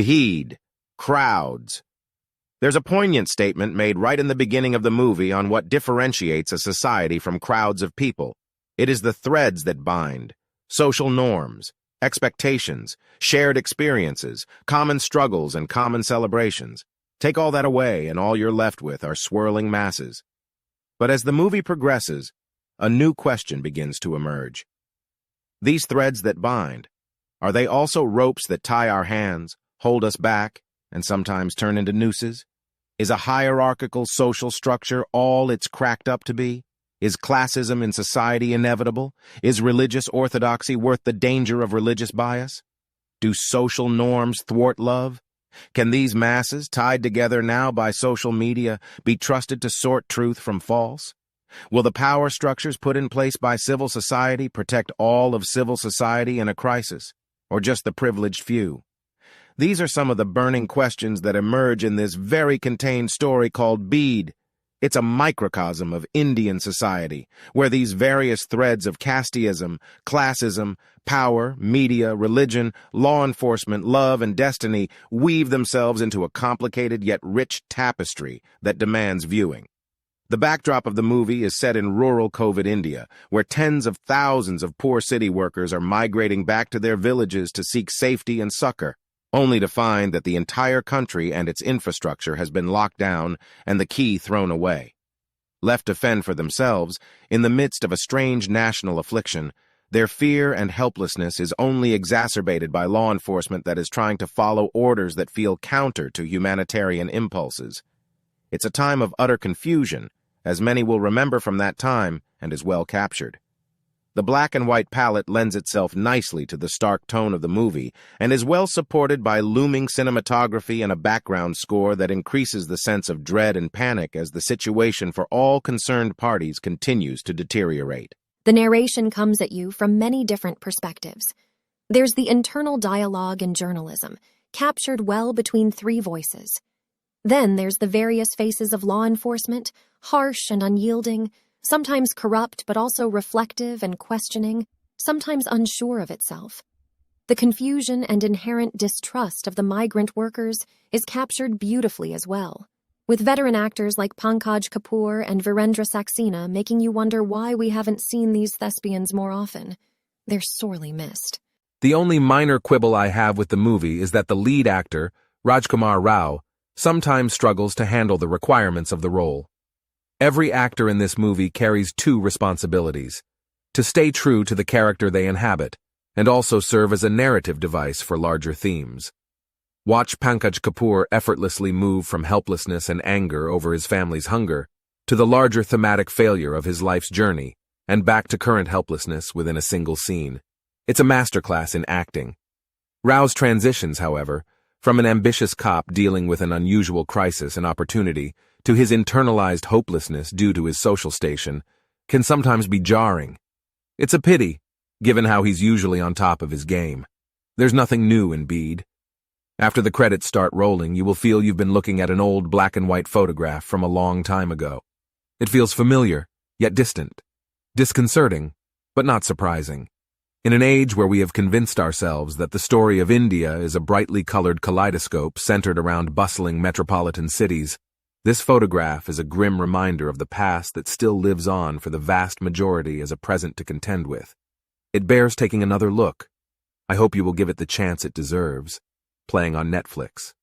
Bheed, crowds. There's a poignant statement made right in the beginning of the movie on what differentiates a society from crowds of people. It is the threads that bind: social norms, expectations, shared experiences, common struggles, and common celebrations. Take all that away, and all you're left with are swirling masses. But as the movie progresses, a new question begins to emerge. These threads that bind, are they also ropes that tie our hands, hold us back, and sometimes turn into nooses? Is a hierarchical social structure all it's cracked up to be? Is classism in society inevitable? Is religious orthodoxy worth the danger of religious bias? Do social norms thwart love? Can these masses, tied together now by social media, be trusted to sort truth from false? Will the power structures put in place by civil society protect all of civil society in a crisis, or just the privileged few? These are some of the burning questions that emerge in this very contained story called Bheed. It's a microcosm of Indian society, where these various threads of casteism, classism, power, media, religion, law enforcement, love, and destiny weave themselves into a complicated yet rich tapestry that demands viewing. The backdrop of the movie is set in rural COVID India, where tens of thousands of poor city workers are migrating back to their villages to seek safety and succor, only to find that the entire country and its infrastructure has been locked down and the key thrown away. Left to fend for themselves, in the midst of a strange national affliction, their fear and helplessness is only exacerbated by law enforcement that is trying to follow orders that feel counter to humanitarian impulses. It's a time of utter confusion, as many will remember from that time, and is well captured. The black and white palette lends itself nicely to the stark tone of the movie and is well supported by looming cinematography and a background score that increases the sense of dread and panic as the situation for all concerned parties continues to deteriorate. The narration comes at you from many different perspectives. There's the internal dialogue in journalism, captured well between three voices. Then there's the various faces of law enforcement, harsh and unyielding, sometimes corrupt but also reflective and questioning, sometimes unsure of itself. The confusion and inherent distrust of the migrant workers is captured beautifully as well, with veteran actors like Pankaj Kapoor and Virendra Saxena making you wonder why we haven't seen these thespians more often. They're sorely missed. The only minor quibble I have with the movie is that the lead actor, Rajkumar Rao, sometimes struggles to handle the requirements of the role. Every actor in this movie carries two responsibilities: to stay true to the character they inhabit, and also serve as a narrative device for larger themes. Watch Pankaj Kapoor effortlessly move from helplessness and anger over his family's hunger to the larger thematic failure of his life's journey, and back to current helplessness within a single scene. It's a masterclass in acting. Rao's transitions, however, from an ambitious cop dealing with an unusual crisis and opportunity to his internalized hopelessness due to his social station, can sometimes be jarring. It's a pity, given how he's usually on top of his game. There's nothing new in Bheed. After the credits start rolling, you will feel you've been looking at an old black and white photograph from a long time ago. It feels familiar, yet distant. Disconcerting, but not surprising. In an age where we have convinced ourselves that the story of India is a brightly colored kaleidoscope centered around bustling metropolitan cities, this photograph is a grim reminder of the past that still lives on for the vast majority as a present to contend with. It bears taking another look. I hope you will give it the chance it deserves. Playing on Netflix.